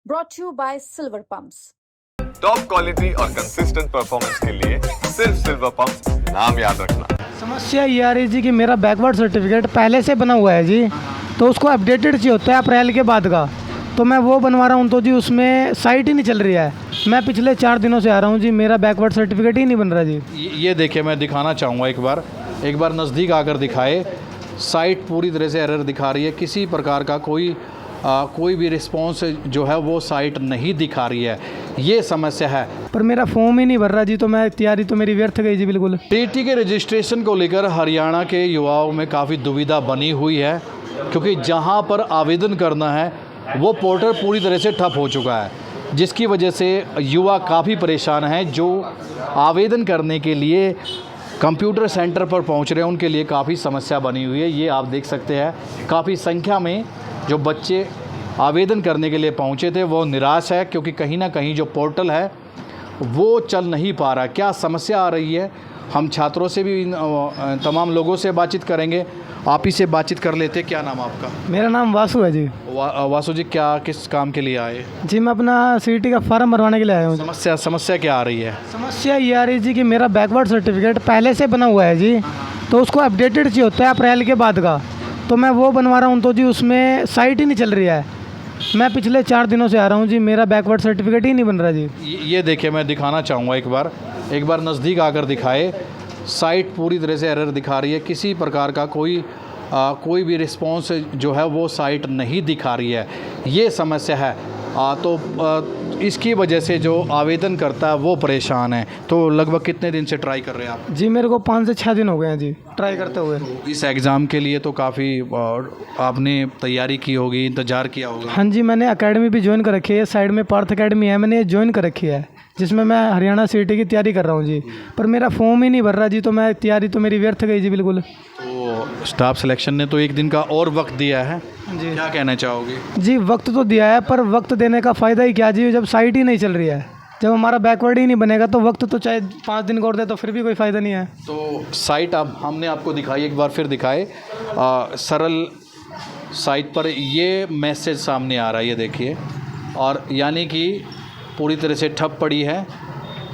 brought to you by Silver Pumps. Top quality और consistent performance के लिए सिर्फ सिल्वर पंप्स नाम याद रखना। समस्या ये आ रही जी कि मेरा बैकवर्ड सर्टिफिकेट पहले से बना हुआ है जी, तो उसको अपडेटेड चाहिए होता है अप्रैल के बाद का। तो मैं वो बनवा रहा हूँ तो जी उसमें साइट ही नहीं चल रही है। मैं पिछले 4 दिनों से आ रहा हूँ जी, मेरा बैकवर्ड सर्टिफिकेट ही नहीं बन रहा जी। ये देखिए, मैं दिखाना चाहूँगा एक बार नज़दीक आकर दिखाए। साइट पूरी तरह से एरर दिखा रही है, किसी प्रकार का कोई भी रिस्पॉन्स जो है वो साइट नहीं दिखा रही है। ये समस्या है। पर मेरा फॉर्म ही नहीं भर रहा जी, तो मैं तैयारी तो मेरी व्यर्थ गई जी बिल्कुल। टीटी के रजिस्ट्रेशन को लेकर हरियाणा के युवाओं में काफ़ी दुविधा बनी हुई है, क्योंकि जहां पर आवेदन करना है वो पोर्टल पूरी तरह से ठप हो चुका है, जिसकी वजह से युवा काफ़ी परेशान हैं। जो आवेदन करने के लिए कंप्यूटर सेंटर पर पहुंच रहे हैं उनके लिए काफ़ी समस्या बनी हुई है। ये आप देख सकते हैं, काफ़ी संख्या में जो बच्चे आवेदन करने के लिए पहुंचे थे वो निराश है, क्योंकि कहीं ना कहीं जो पोर्टल है वो चल नहीं पा रहा। क्या समस्या आ रही है, हम छात्रों से भी तमाम लोगों से बातचीत करेंगे। आप ही से बातचीत कर लेते। क्या नाम आपका? मेरा नाम वासु है जी। वासु जी, किस काम के लिए आए? जी मैं अपना सीटी का फार्म भरवाने के लिए आया हूँ। समस्या क्या आ रही है? समस्या ये आ रही जी कि मेरा बैकवर्ड सर्टिफिकेट पहले से बना हुआ है जी, तो उसको अपडेटेड चाहिए होता है अप्रैल के बाद का। तो मैं वो बनवा रहा हूँ तो जी उसमें साइट ही नहीं चल रही है। मैं पिछले 4 दिनों से आ रहा हूँ जी, मेरा बैकवर्ड सर्टिफिकेट ही नहीं बन रहा जी। ये देखिए, मैं दिखाना चाहूँगा एक बार नज़दीक आकर दिखाए। साइट पूरी तरह से एरर दिखा रही है, किसी प्रकार का कोई भी रिस्पॉन्स जो है वो साइट नहीं दिखा रही है। ये समस्या है। इसकी वजह से जो आवेदन करता है वो परेशान है। तो लगभग कितने दिन से ट्राई कर रहे हैं आप? जी मेरे को 5 से 6 दिन हो गए हैं जी ट्राई करते हुए। इस एग्ज़ाम के लिए तो काफ़ी आपने तैयारी की होगी, इंतज़ार किया होगा। हाँ जी, मैंने एकेडमी भी ज्वाइन कर रखी है, साइड में पार्थ एकेडमी है, मैंने ज्वाइन कर रखी है, जिसमें मैं हरियाणा सीटी की तैयारी कर रहा हूँ जी। पर मेरा फॉर्म ही नहीं भर रहा जी, तो मैं तैयारी तो मेरी व्यर्थ गई जी बिल्कुल। तो स्टाफ सिलेक्शन ने तो 1 दिन का और वक्त दिया है जी। क्या कहना चाहोगे? जी वक्त तो दिया है, पर वक्त देने का फ़ायदा ही क्या जी, जब साइट ही नहीं चल रही है। जब हमारा बैकवर्ड ही नहीं बनेगा तो वक्त तो चाहे 5 दिन का और दे तो फिर भी कोई फ़ायदा नहीं है। तो साइट अब हमने आपको दिखाई, एक बार फिर दिखाए। सरल साइट पर ये मैसेज सामने आ रहा है, ये देखिए, और यानी कि पूरी तरह से ठप पड़ी है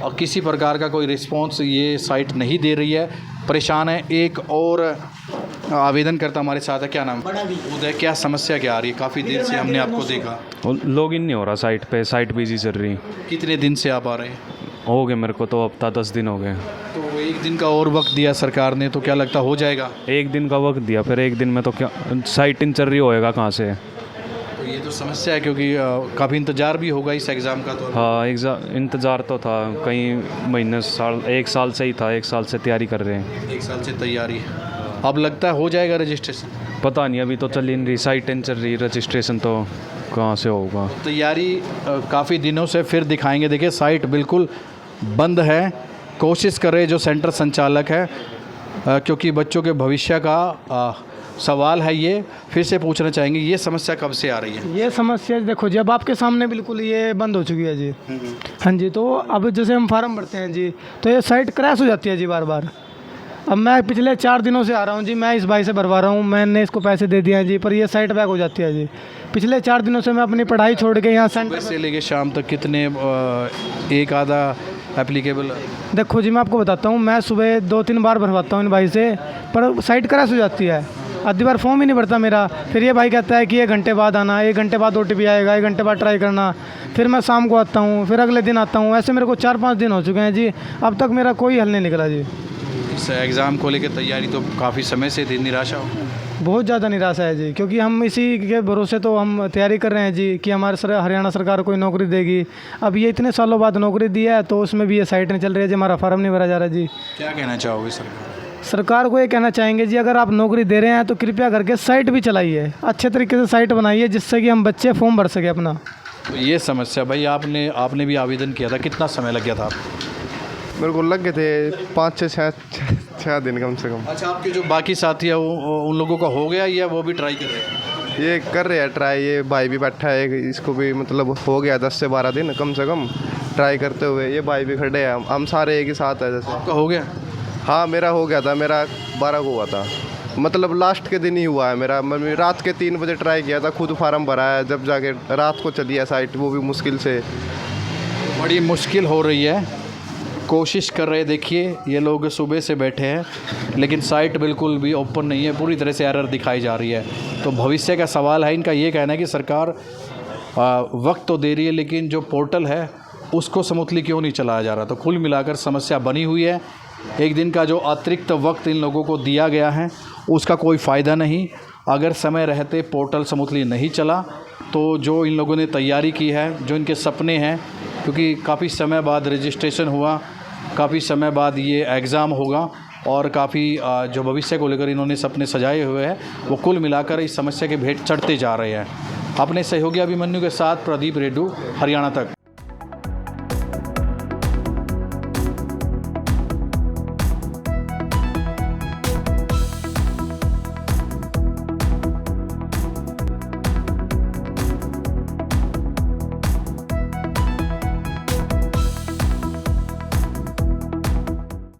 और किसी प्रकार का कोई रिस्पॉन्स ये साइट नहीं दे रही है। परेशान है। एक और आवेदन करता हमारे साथ है। क्या नाम? उदय। क्या समस्या क्या आ रही है? काफ़ी देर से हमने आपको देखा। लॉगिन नहीं हो रहा साइट पे, साइट बिजी चल रही। कितने दिन से आप आ रहे हैं? हो गए मेरे को तो हफ्ता 10 दिन हो गए। तो 1 दिन का और वक्त दिया सरकार ने, तो क्या लगता हो जाएगा? 1 दिन का वक्त दिया, फिर 1 दिन में तो क्या साइट इन चल रही होएगा कहाँ से? तो ये तो समस्या है, क्योंकि काफ़ी इंतज़ार भी होगा इस एग्ज़ाम का। तो हाँ, इंतज़ार तो था, कई महीने 1 साल से ही था, 1 साल से तैयारी कर रहे हैं। 1 साल से तैयारी। अब लगता है हो जाएगा रजिस्ट्रेशन? पता नहीं, अभी तो चल ही नहीं रही, साइट इन चल रही, रजिस्ट्रेशन तो कहाँ से होगा। तैयारी काफ़ी दिनों से फिर दिखाएंगे। देखिए, साइट बिल्कुल बंद है। कोशिश कर रहे जो सेंटर संचालक है, क्योंकि बच्चों के भविष्य का सवाल है, ये फिर से पूछना चाहेंगे, ये समस्या कब से आ रही है? ये समस्या देखो जी, अब आपके सामने बिल्कुल ये बंद हो चुकी है जी। हाँ जी, तो अब जैसे हम फार्म भरते हैं जी, तो ये साइट क्रैश हो जाती है जी बार बार। अब मैं पिछले 4 दिनों से आ रहा हूँ जी, मैं इस भाई से भरवा रहा हूँ, मैंने इसको पैसे दे दिए हैं जी, पर ये साइट बैक हो जाती है जी। पिछले 4 दिनों से मैं अपनी पढ़ाई छोड़ के यहाँ सेंटर से लेके शाम तक कितने एक आधा एप्लीकेबल? देखो जी, मैं आपको बताता हूँ, मैं सुबह 2-3 बार भरवाता हूँ इन भाई से, पर साइट क्रैश हो जाती है। आधी बार फॉर्म ही नहीं भरता मेरा। फिर ये भाई कहता है कि 1 घंटे बाद आना, 1 घंटे बाद OTP आएगा, 1 घंटे बाद ट्राई करना। फिर मैं शाम को आता हूँ, फिर अगले दिन आता हूँ, ऐसे मेरे को 4-5 दिन हो चुके हैं जी, अब तक मेरा कोई हल नहीं निकला जी। इस एग्ज़ाम को लेकर तैयारी तो काफ़ी समय से थी, निराशा हो? बहुत ज़्यादा निराशा है जी, क्योंकि हम इसी के भरोसे तो हम तैयारी कर रहे हैं जी कि हमारे हरियाणा सरकार कोई नौकरी देगी। अब ये इतने सालों बाद नौकरी दी है, तो उसमें भी ये साइट नहीं चल रही है जी, हमारा फार्म नहीं भरा जा रहा जी। क्या कहना चाहोगे सरकार को ये कहना चाहेंगे जी, अगर आप नौकरी दे रहे हैं तो कृपया करके साइट भी चलाइए, अच्छे तरीके से साइट बनाइए, जिससे कि हम बच्चे फॉर्म भर सके अपना। तो ये समस्या भाई, आपने भी आवेदन किया था, कितना समय लग गया था आपको? मेरे को लग गए थे 5 से 6 दिन कम से कम। अच्छा, आपके जो बाकी साथी है उन लोगों का हो गया या वो भी ट्राई कर रहे हैं? ये कर रहे हैं ट्राई, ये भाई भी बैठा है, इसको भी मतलब हो गया 10 से 12 दिन कम से कम ट्राई करते हुए। ये भाई भी खड़े हैं, हम सारे एक ही साथ है। जैसे आपका हो गया? हाँ, मेरा हो गया था, मेरा 12 को हुआ था। मतलब लास्ट के दिन ही हुआ है मेरा। मैं रात के 3 बजे ट्राई किया था, खुद फार्म भरा है, जब जाके रात को चली है साइट, वो भी मुश्किल से। बड़ी मुश्किल हो रही है, कोशिश कर रहे, देखिए ये लोग सुबह से बैठे हैं लेकिन साइट बिल्कुल भी ओपन नहीं है, पूरी तरह से एरर दिखाई जा रही है। तो भविष्य का सवाल है। इनका ये कहना है कि सरकार वक्त तो दे रही है लेकिन जो पोर्टल है उसको स्मूथली क्यों नहीं चलाया जा रहा। तो कुल मिलाकर समस्या बनी हुई है। एक दिन का जो अतिरिक्त वक्त इन लोगों को दिया गया है उसका कोई फ़ायदा नहीं। अगर समय रहते पोर्टल स्मूथली नहीं चला तो जो इन लोगों ने तैयारी की है, जो इनके सपने हैं, क्योंकि काफ़ी समय बाद रजिस्ट्रेशन हुआ, काफ़ी समय बाद ये एग्ज़ाम होगा और काफ़ी जो भविष्य को लेकर इन्होंने सपने सजाए हुए हैं वो कुल मिलाकर इस समस्या के भेंट चढ़ते जा रहे हैं। अपने सहयोगी अभिमन्यु के साथ प्रदीप रेड्डू, हरियाणा तक।